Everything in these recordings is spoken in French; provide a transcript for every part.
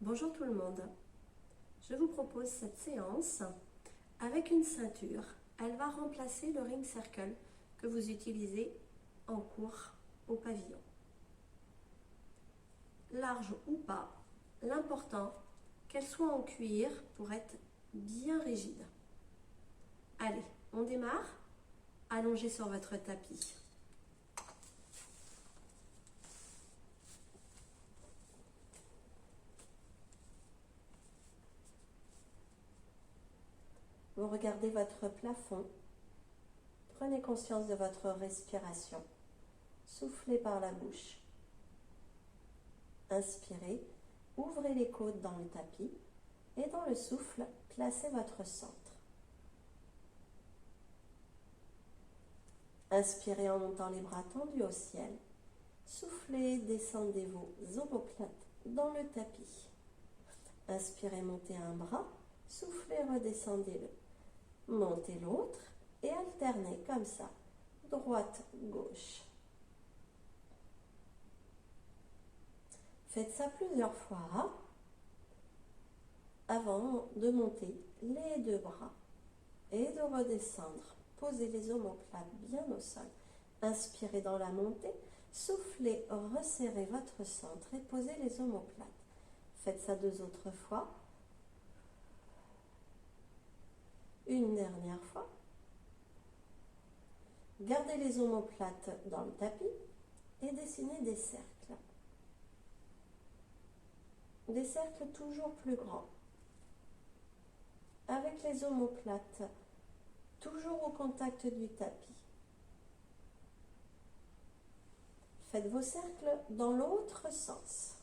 Bonjour tout le monde, je vous propose cette séance avec une ceinture. Elle va remplacer le ring circle que vous utilisez en cours au pavillon. Large ou pas, l'important qu'elle soit en cuir pour être bien rigide. Allez, on démarre. Allongez sur votre tapis. Vous regardez votre plafond. Prenez conscience de votre respiration. Soufflez par la bouche. Inspirez, ouvrez les côtes dans le tapis et dans le souffle, placez votre centre. Inspirez en montant les bras tendus au ciel. Soufflez, descendez vos omoplates dans le tapis. Inspirez, montez un bras. Soufflez, redescendez-le. Montez l'autre et alternez comme ça, droite, gauche. Faites ça plusieurs fois avant de monter les deux bras et de redescendre. Posez les omoplates bien au sol. Inspirez dans la montée, soufflez, resserrez votre centre et posez les omoplates. Faites ça 2 autres fois. Une dernière fois. Gardez les omoplates dans le tapis et dessinez des cercles. Des cercles toujours plus grands. Avec les omoplates toujours au contact du tapis. Faites vos cercles dans l'autre sens.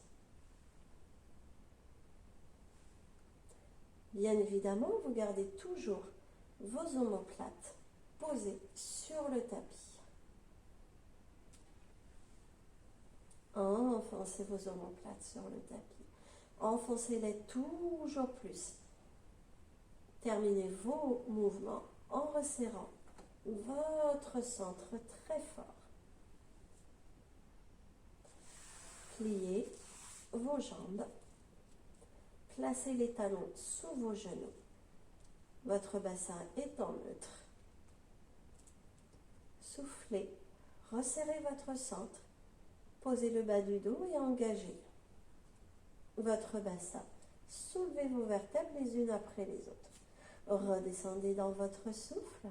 Bien évidemment, vous gardez toujours vos omoplates posées sur le tapis. Enfoncez vos omoplates sur le tapis. Enfoncez-les toujours plus. Terminez vos mouvements en resserrant votre centre très fort. Pliez vos jambes. Placez les talons sous vos genoux. Votre bassin est en neutre. Soufflez, resserrez votre centre. Posez le bas du dos et engagez votre bassin. Soulevez vos vertèbres les unes après les autres. Redescendez dans votre souffle.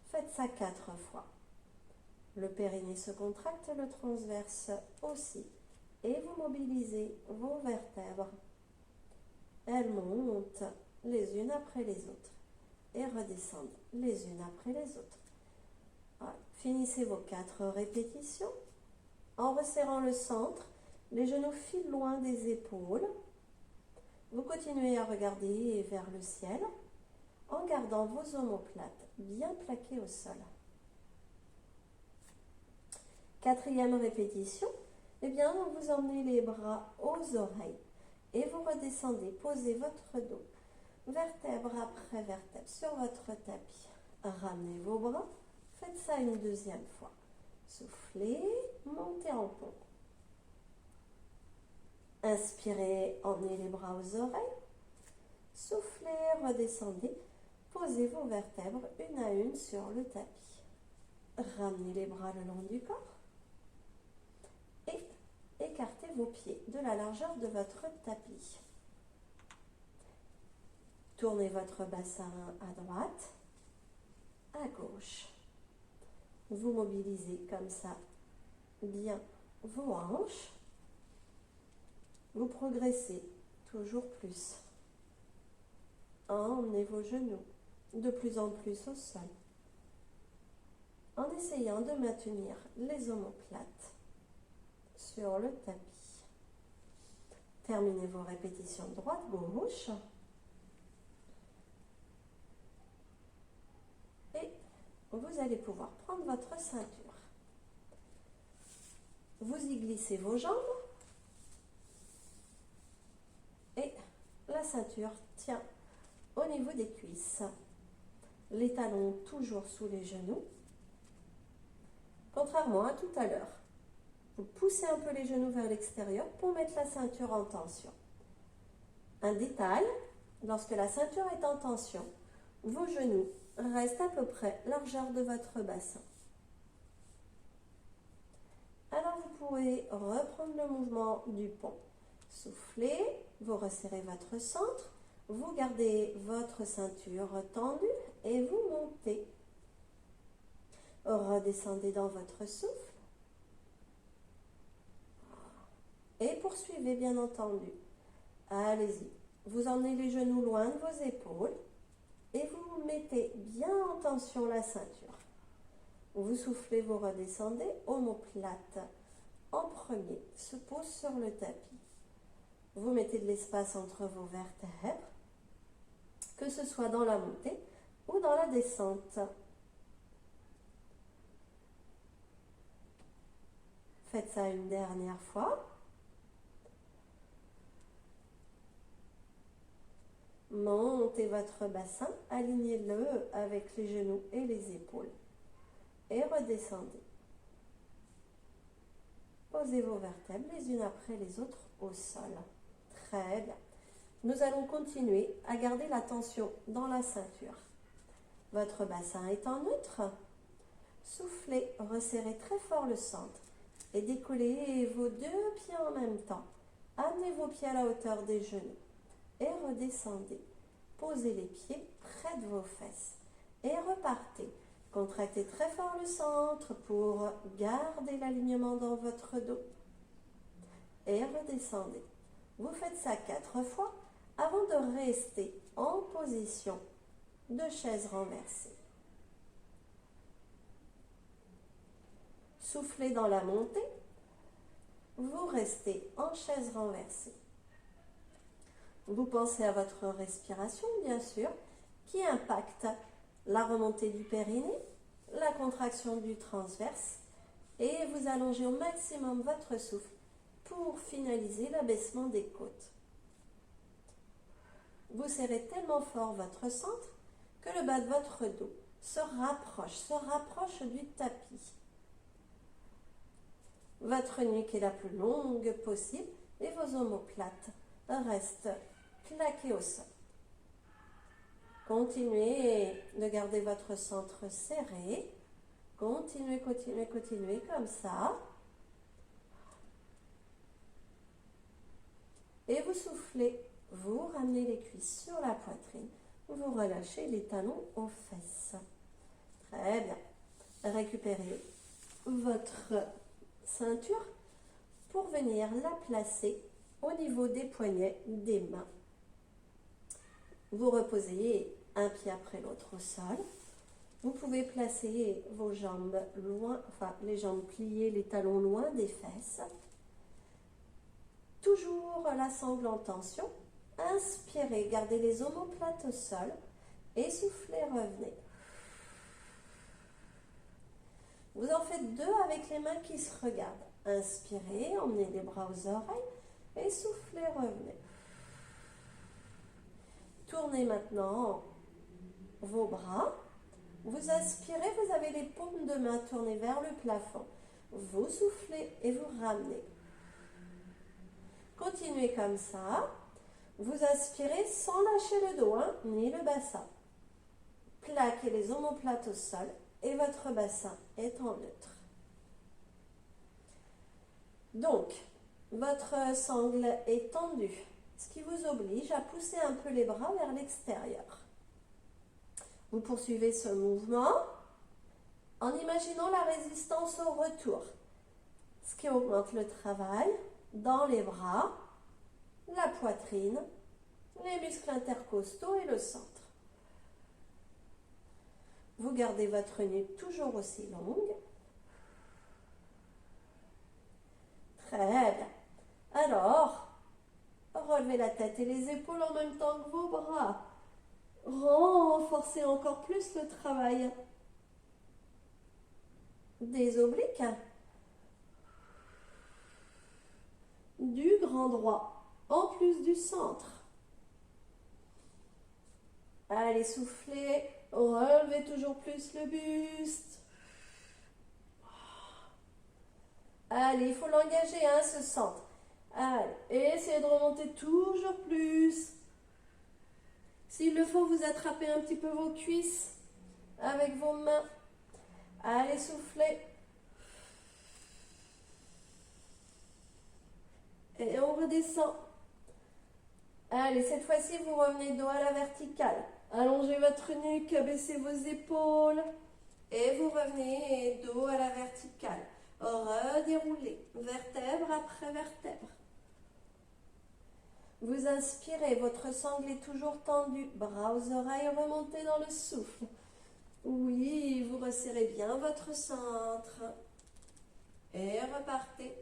Faites ça 4 fois. Le périnée se contracte, le transverse aussi. Et vous mobilisez vos vertèbres. Elles montent les unes après les autres et redescendent les unes après les autres. Voilà. Finissez vos 4 répétitions en resserrant le centre. Les genoux filent loin des épaules. Vous continuez à regarder vers le ciel en gardant vos omoplates bien plaquées au sol. 4e répétition. Eh bien, vous emmenez les bras aux oreilles et vous redescendez. Posez votre dos, vertèbre après vertèbre, sur votre tapis. Ramenez vos bras. Faites ça une 2e fois. Soufflez, montez en pont. Inspirez, emmenez les bras aux oreilles. Soufflez, redescendez. Posez vos vertèbres une à une sur le tapis. Ramenez les bras le long du corps. Et écartez vos pieds de la largeur de votre tapis. Tournez votre bassin à droite, à gauche. Vous mobilisez comme ça bien vos hanches. Vous progressez toujours plus. Emmenez vos genoux de plus en plus au sol. En essayant de maintenir les omoplates sur le tapis. Terminez vos répétitions droite-gauche. Et vous allez pouvoir prendre votre ceinture. Vous y glissez vos jambes. Et la ceinture tient au niveau des cuisses. Les talons toujours sous les genoux. Contrairement à tout à l'heure. Vous poussez un peu les genoux vers l'extérieur pour mettre la ceinture en tension. Un détail, lorsque la ceinture est en tension, vos genoux restent à peu près largeur de votre bassin. Alors vous pouvez reprendre le mouvement du pont. Soufflez, vous resserrez votre centre, vous gardez votre ceinture tendue et vous montez. Redescendez dans votre souffle et poursuivez bien entendu. Allez-y, vous emmenez les genoux loin de vos épaules et vous mettez bien en tension la ceinture. Vous soufflez, vous redescendez, omoplate en premier, se pose sur le tapis. Vous mettez de l'espace entre vos vertèbres, que ce soit dans la montée ou dans la descente. Faites ça une dernière fois. Montez votre bassin, alignez-le avec les genoux et les épaules. Et redescendez. Posez vos vertèbres les unes après les autres au sol. Très bien. Nous allons continuer à garder la tension dans la ceinture. Votre bassin est en neutre. Soufflez, resserrez très fort le centre et décollez vos deux pieds en même temps. Amenez vos pieds à la hauteur des genoux et redescendez. Posez les pieds près de vos fesses et repartez. Contractez très fort le centre pour garder l'alignement dans votre dos et redescendez. Vous faites ça 4 fois avant de rester en position de chaise renversée. Soufflez dans la montée, vous restez en chaise renversée. Vous pensez à votre respiration, bien sûr, qui impacte la remontée du périnée, la contraction du transverse, et vous allongez au maximum votre souffle pour finaliser l'abaissement des côtes. Vous serrez tellement fort votre centre que le bas de votre dos se rapproche du tapis. Votre nuque est la plus longue possible et vos omoplates restent claquées au sol. Continuez de garder votre centre serré. Continuez comme ça. Et vous soufflez. Vous ramenez les cuisses sur la poitrine. Vous relâchez les talons aux fesses. Très bien. Récupérez votre ceinture pour venir la placer au niveau des poignets des mains. Vous reposez un pied après l'autre au sol. Vous pouvez placer vos jambes loin, les jambes pliées, les talons loin des fesses. Toujours la sangle en tension. Inspirez, gardez les omoplates au sol et soufflez, revenez. Vous en faites 2 avec les mains qui se regardent. Inspirez, emmenez les bras aux oreilles et soufflez, revenez. Tournez maintenant vos bras. Vous aspirez, vous avez les paumes de main tournées vers le plafond. Vous soufflez et vous ramenez. Continuez comme ça. Vous aspirez sans lâcher le dos, ni le bassin. Plaquez les omoplates au sol et votre bassin est en neutre. Donc, votre sangle est tendue, ce qui vous oblige à pousser un peu les bras vers l'extérieur. Vous poursuivez ce mouvement en imaginant la résistance au retour, ce qui augmente le travail dans les bras, la poitrine, les muscles intercostaux et le centre. Vous gardez votre nuque toujours aussi longue. Très bien. Alors, relevez la tête et les épaules en même temps que vos bras. Renforcez encore plus le travail des obliques, du grand droit, en plus du centre. Allez, soufflez, relevez toujours plus le buste. Allez, il faut l'engager, hein, ce centre. Allez, et essayez de remonter toujours plus. S'il le faut, vous attrapez un petit peu vos cuisses avec vos mains. Allez, soufflez. Et on redescend. Allez, cette fois-ci, vous revenez dos à la verticale. Allongez votre nuque, abaissez vos épaules. Et vous revenez dos à la verticale. Redéroulez, vertèbre après vertèbre. Vous inspirez, votre sangle est toujours tendu. Bras aux oreilles, remontez dans le souffle. Oui, vous resserrez bien votre centre. Et repartez.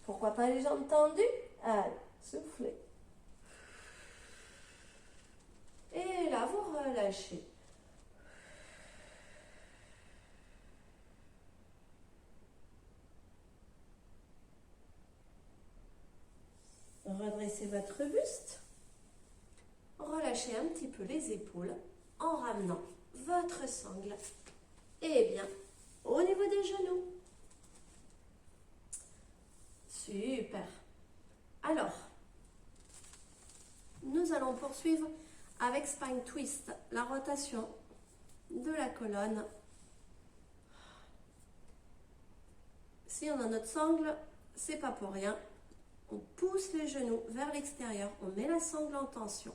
Pourquoi pas les jambes tendues? Allez, soufflez. Et là, vous relâchez. Redressez votre buste. Relâchez un petit peu les épaules en ramenant votre sangle. Et bien, au niveau des genoux. Super. Alors, nous allons poursuivre avec Spine Twist, la rotation de la colonne. Si on a notre sangle, c'est pas pour rien. On pousse les genoux vers l'extérieur, on met la sangle en tension.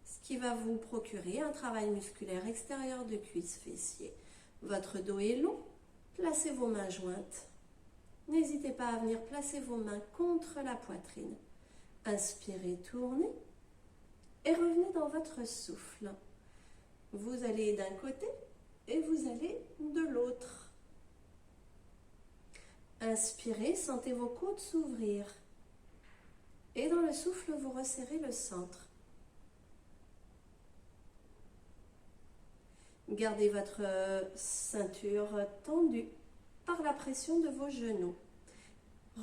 Ce qui va vous procurer un travail musculaire extérieur de cuisses, fessiers. Votre dos est long, placez vos mains jointes. N'hésitez pas à venir placer vos mains contre la poitrine. Inspirez, tournez et revenez dans votre souffle. Vous allez d'un côté et vous allez de l'autre. Inspirez, sentez vos côtes s'ouvrir. Et dans le souffle, vous resserrez le centre. Gardez votre ceinture tendue par la pression de vos genoux.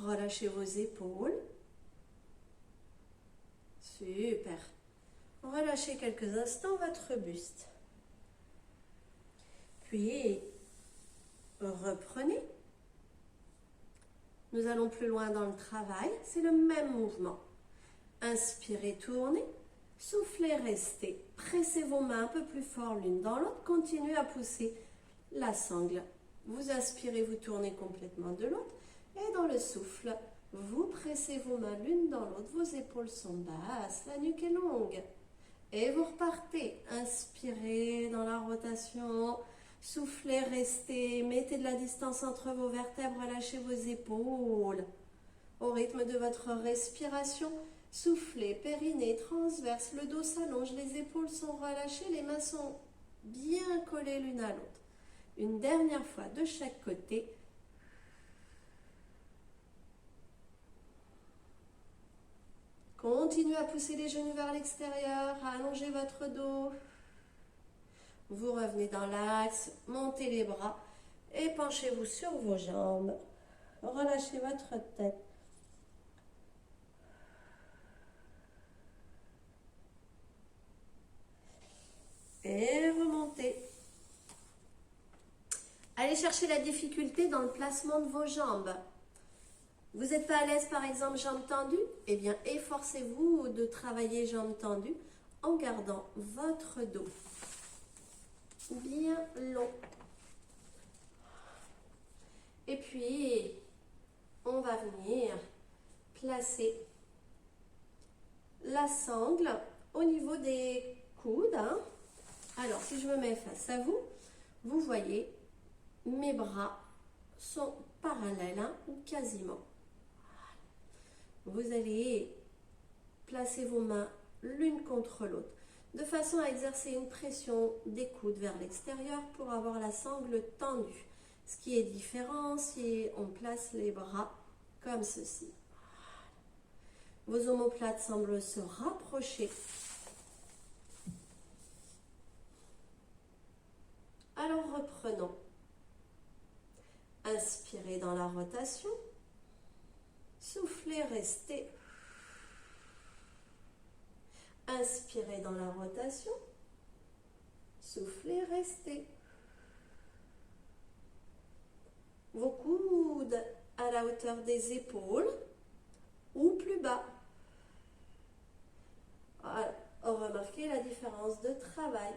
Relâchez vos épaules. Super. Relâchez quelques instants votre buste. Puis, reprenez. Nous allons plus loin dans le travail. C'est le même mouvement. Inspirez, tournez. Soufflez, restez. Pressez vos mains un peu plus fort l'une dans l'autre. Continuez à pousser la sangle. Vous inspirez, vous tournez complètement de l'autre. Et dans le souffle, vous pressez vos mains l'une dans l'autre. Vos épaules sont basses, la nuque est longue. Et vous repartez. Inspirez dans la rotation. Soufflez, restez. Mettez de la distance entre vos vertèbres. Lâchez vos épaules. Au rythme de votre respiration, soufflez, périnée transverse. Le dos s'allonge, les épaules sont relâchées. Les mains sont bien collées l'une à l'autre. Une dernière fois de chaque côté. Continuez à pousser les genoux vers l'extérieur, à allonger votre dos. Vous revenez dans l'axe, montez les bras et penchez-vous sur vos jambes. Relâchez votre tête. Et remontez. Allez chercher la difficulté dans le placement de vos jambes. Vous n'êtes pas à l'aise, par exemple, jambes tendues? Eh bien, efforcez-vous de travailler jambes tendues en gardant votre dos bien long. Et puis, on va venir placer la sangle au niveau des coudes. Alors, si je me mets face à vous, vous voyez, mes bras sont parallèles, ou quasiment. Vous allez placer vos mains l'une contre l'autre, de façon à exercer une pression des coudes vers l'extérieur pour avoir la sangle tendue. Ce qui est différent si on place les bras comme ceci. Vos omoplates semblent se rapprocher. Alors reprenons. Inspirez dans la rotation. Soufflez, restez. Inspirez dans la rotation. Soufflez, restez. Vos coudes à la hauteur des épaules ou plus bas. Voilà. Remarquez la différence de travail.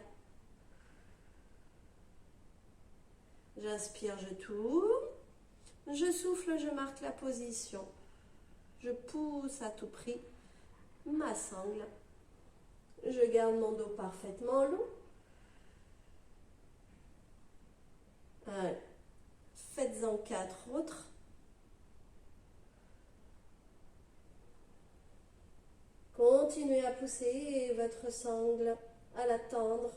J'inspire, je tourne. Je souffle, je marque la position. Je pousse à tout prix ma sangle. Je garde mon dos parfaitement long. Allez. Faites-en 4 autres. Continuez à pousser votre sangle, à la tendre,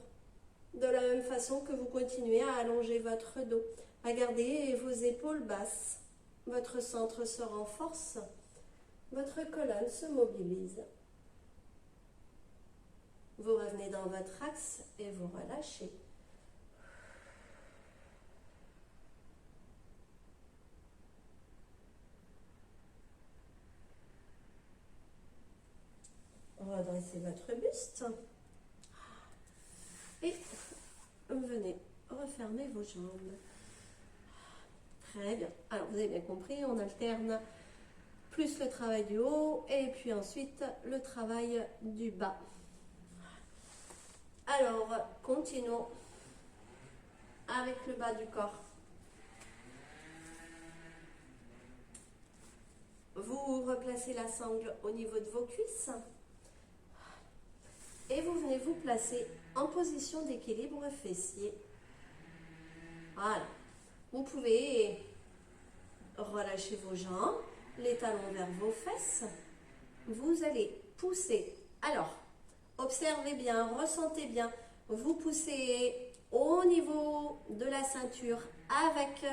de la même façon que vous continuez à allonger votre dos, à garder vos épaules basses. Votre centre se renforce, votre colonne se mobilise. Vous revenez dans votre axe et vous relâchez. Redressez votre buste et venez refermer vos jambes. Très bien. Alors, vous avez bien compris, on alterne plus le travail du haut et puis ensuite le travail du bas. Alors, continuons avec le bas du corps. Vous replacez la sangle au niveau de vos cuisses et vous venez vous placer en position d'équilibre fessier. Voilà. Vous pouvez relâcher vos jambes, les talons vers vos fesses. Vous allez pousser. Alors, observez bien, ressentez bien. Vous poussez au niveau de la ceinture avec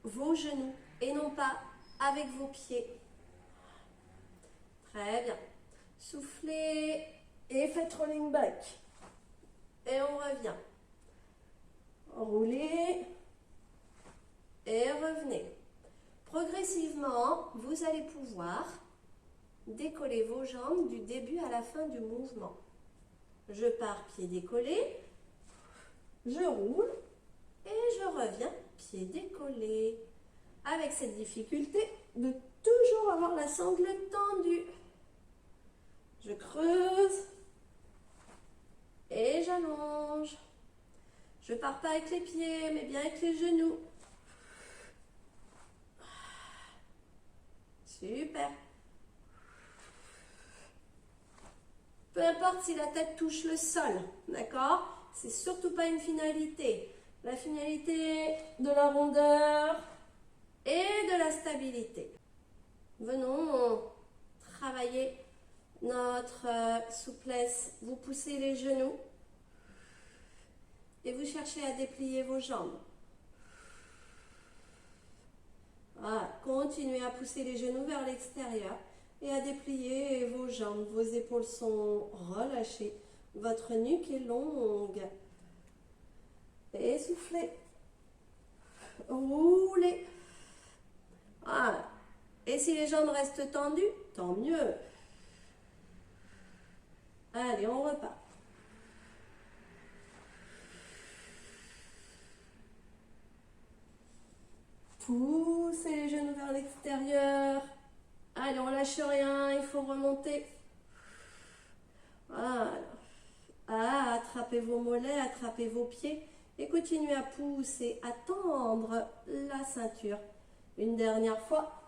vos genoux et non pas avec vos pieds. Très bien. Soufflez et faites rolling back. Et on revient. Roulez et revenez. Progressivement, vous allez pouvoir décoller vos jambes du début à la fin du mouvement. Je pars pied décollé, je roule et je reviens pied décollé. Avec cette difficulté de toujours avoir la sangle tendue. Je creuse et j'allonge. Je ne pars pas avec les pieds, mais bien avec les genoux. Super. Peu importe si la tête touche le sol, d'accord? C'est surtout pas une finalité. La finalité de la rondeur et de la stabilité. Venons travailler notre souplesse. Vous poussez les genoux et vous cherchez à déplier vos jambes. Voilà. Continuez à pousser les genoux vers l'extérieur et à déplier vos jambes. Vos épaules sont relâchées. Votre nuque est longue. Et soufflez. Roulez. Voilà. Et si les jambes restent tendues, tant mieux. Allez, on repart. Poussez les genoux vers l'extérieur. Allez, on lâche rien, il faut remonter. Voilà. Ah, attrapez vos mollets, attrapez vos pieds et continuez à pousser, à tendre la ceinture. Une dernière fois.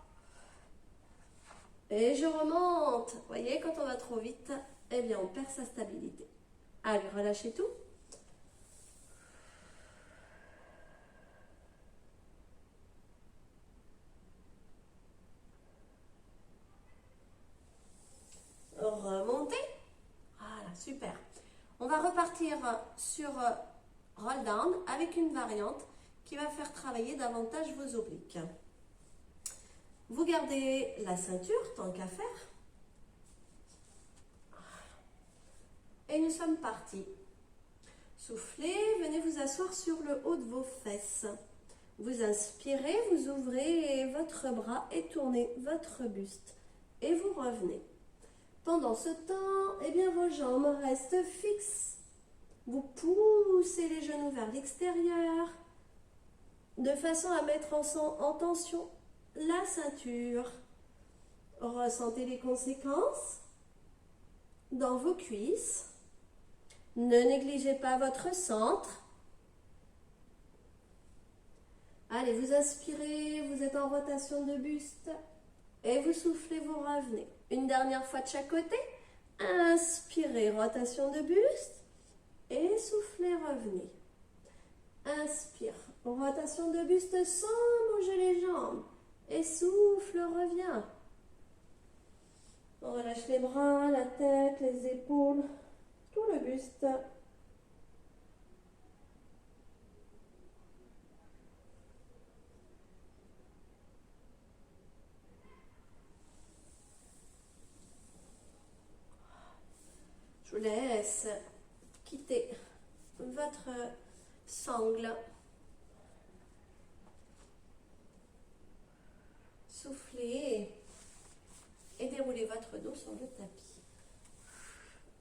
Et je remonte. Vous voyez, quand on va trop vite, eh bien, on perd sa stabilité. Allez, relâchez tout. Remontez. Voilà, super. On va repartir sur roll down avec une variante qui va faire travailler davantage vos obliques. Vous gardez la ceinture tant qu'à faire. Et nous sommes partis. Soufflez, venez vous asseoir sur le haut de vos fesses. Vous inspirez, vous ouvrez votre bras et tournez votre buste. Et vous revenez. Pendant ce temps, eh bien, vos jambes restent fixes. Vous poussez les genoux vers l'extérieur de façon à mettre en tension la ceinture. Ressentez les conséquences dans vos cuisses. Ne négligez pas votre centre. Allez, vous inspirez, vous êtes en rotation de buste et vous soufflez, vous revenez. Une dernière fois de chaque côté. Inspirez, rotation de buste et soufflez, revenez. Inspire, rotation de buste sans bouger les jambes et souffle, reviens. On relâche les bras, la tête, les épaules, tout le buste. Je vous laisse quitter votre sangle. Soufflez et déroulez votre dos sur le tapis.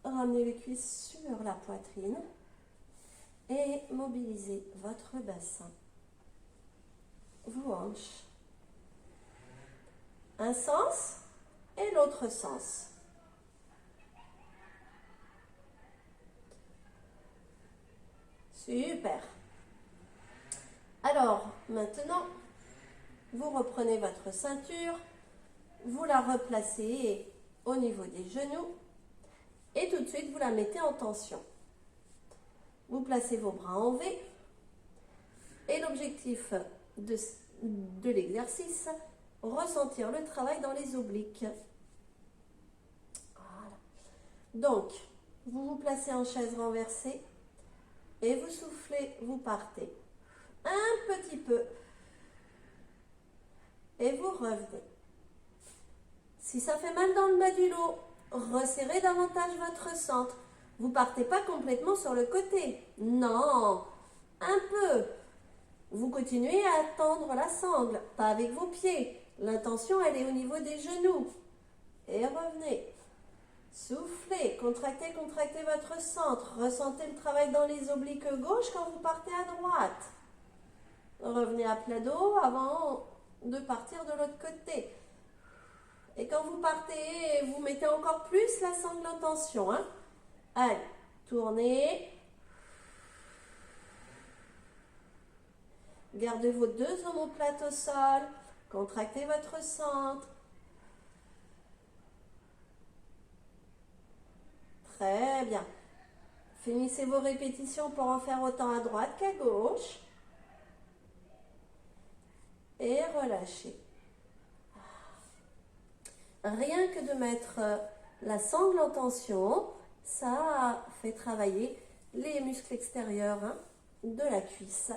Ramenez les cuisses sur la poitrine et mobilisez votre bassin. Vos hanches. Un sens et l'autre sens. Super. Alors, maintenant, vous reprenez votre ceinture, vous la replacez au niveau des genoux et tout de suite, vous la mettez en tension. Vous placez vos bras en V et l'objectif de l'exercice, ressentir le travail dans les obliques. Voilà. Donc, vous vous placez en chaise renversée et vous soufflez, vous partez un petit peu et vous revenez. Si ça fait mal dans le bas du dos, resserrez davantage votre centre. Vous partez pas complètement sur le côté. Non, un peu. Vous continuez à tendre la sangle, pas avec vos pieds. L'intention, elle est au niveau des genoux. Et revenez. Soufflez, contractez, contractez votre centre. Ressentez le travail dans les obliques gauche quand vous partez à droite. Revenez à plat dos avant de partir de l'autre côté. Et quand vous partez, vous mettez encore plus la sangle en tension. Hein? Allez, tournez. Gardez vos deux omoplates au sol. Contractez votre centre. Très bien. Finissez vos répétitions pour en faire autant à droite qu'à gauche. Et relâchez. Rien que de mettre la sangle en tension, ça fait travailler les muscles extérieurs de la cuisse.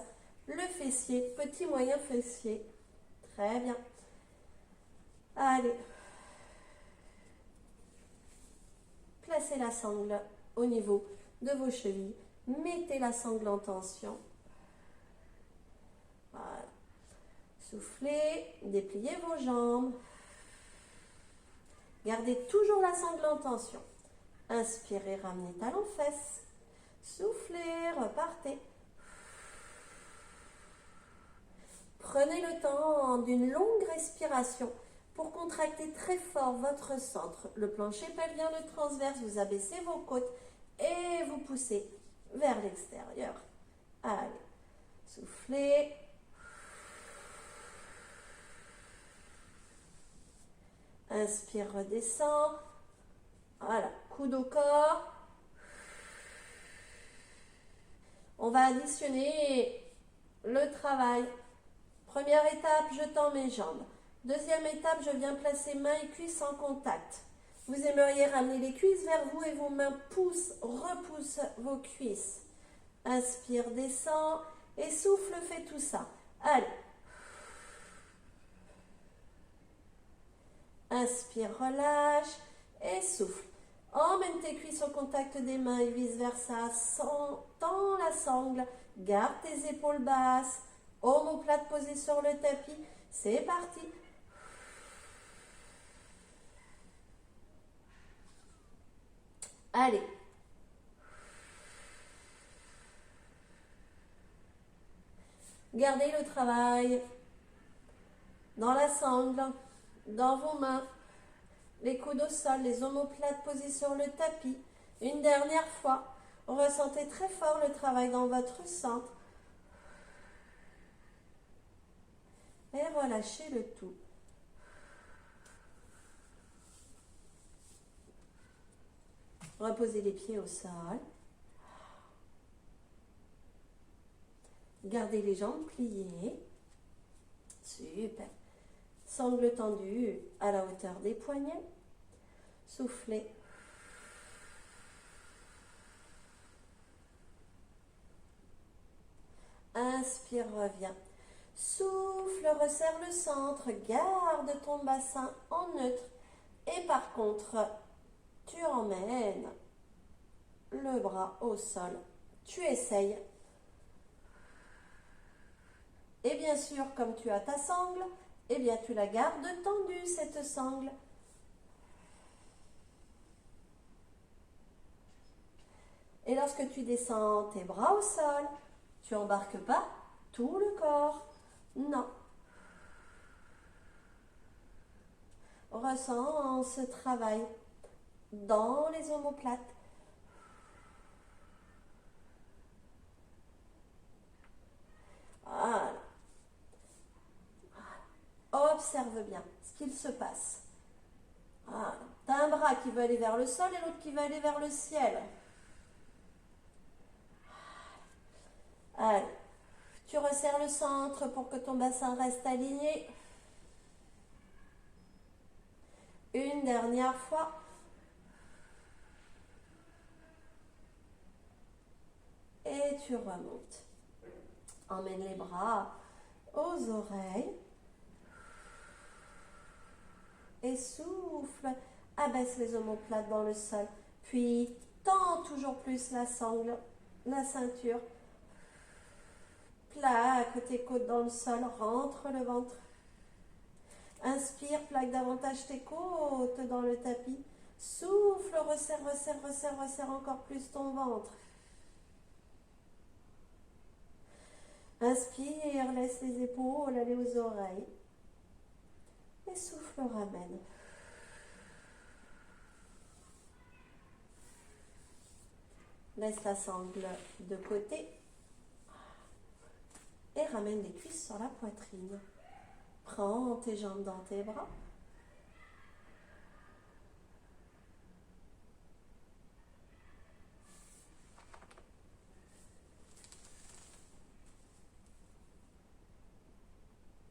Le fessier, petit moyen fessier. Très bien. Allez. Placez la sangle au niveau de vos chevilles. Mettez la sangle en tension. Voilà. Soufflez, dépliez vos jambes. Gardez toujours la sangle en tension. Inspirez, ramenez talons fesses. Soufflez, repartez. Prenez le temps d'une longue respiration pour contracter très fort votre centre. Le plancher pelvien, le transverse, vous abaissez vos côtes et vous poussez vers l'extérieur. Allez, soufflez. Inspire, redescend. Voilà, coude au corps. On va additionner le travail. Première étape, je tends mes jambes. Deuxième étape, je viens placer mains et cuisses en contact. Vous aimeriez ramener les cuisses vers vous et vos mains poussent, repoussent vos cuisses. Inspire, descend et souffle, fais tout ça. Allez. Inspire, relâche et souffle. Emmène tes cuisses au contact des mains et vice-versa. Tends la sangle, garde tes épaules basses. Omoplate posée sur le tapis. C'est parti. Allez. Gardez le travail dans la sangle, dans vos mains, les coudes au sol, les omoplates posées sur le tapis. Une dernière fois, ressentez très fort le travail dans votre centre et relâchez le tout. Reposez les pieds au sol. Gardez les jambes pliées. Super. Sangle tendue à la hauteur des poignets. Soufflez. Inspire, reviens. Souffle, resserre le centre. Garde ton bassin en neutre. Et par contre, tu emmènes le bras au sol. Tu essayes. Et bien sûr, comme tu as ta sangle, eh bien tu la gardes tendue, cette sangle. Et lorsque tu descends tes bras au sol, tu embarques pas tout le corps. Non. Ressens ce travail dans les omoplates. Voilà. Observe bien ce qu'il se passe. Voilà. Tu as un bras qui veut aller vers le sol et l'autre qui veut aller vers le ciel. Allez. Tu resserres le centre pour que ton bassin reste aligné. Une dernière fois. Et tu remontes. Emmène les bras aux oreilles. Et souffle. Abaisse les omoplates dans le sol. Puis tends toujours plus la sangle, la ceinture. Plaque tes côtes dans le sol. Rentre le ventre. Inspire, plaque davantage tes côtes dans le tapis. Souffle, resserre, resserre, resserre, resserre encore plus ton ventre. Inspire, laisse les épaules aller aux oreilles. Et souffle, ramène. Laisse la sangle de côté. Et ramène les cuisses sur la poitrine. Prends tes jambes dans tes bras.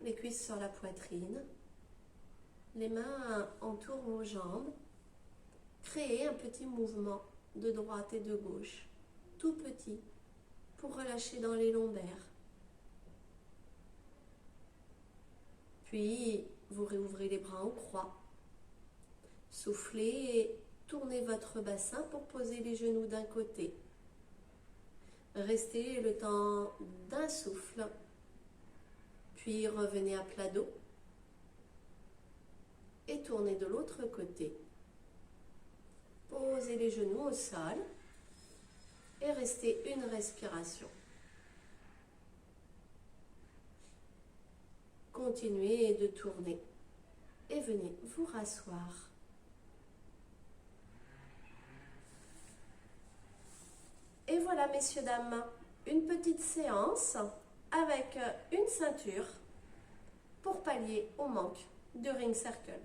Les cuisses sur la poitrine. Les mains entourent vos jambes. Créez un petit mouvement de droite et de gauche, tout petit, pour relâcher dans les lombaires. Puis, vous réouvrez les bras en croix. Soufflez et tournez votre bassin pour poser les genoux d'un côté. Restez le temps d'un souffle. Puis revenez à plat dos. Et tournez de l'autre côté. Posez les genoux au sol. Et restez une respiration. Continuez de tourner et venez vous rasseoir. Et voilà, messieurs, dames, une petite séance avec une ceinture pour pallier au manque de ring circle.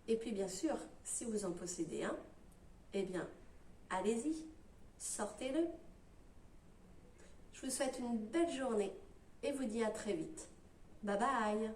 Et puis bien sûr, si vous en possédez un, eh bien, allez-y, sortez-le. Je vous souhaite une belle journée et vous dis à très vite. Bye bye!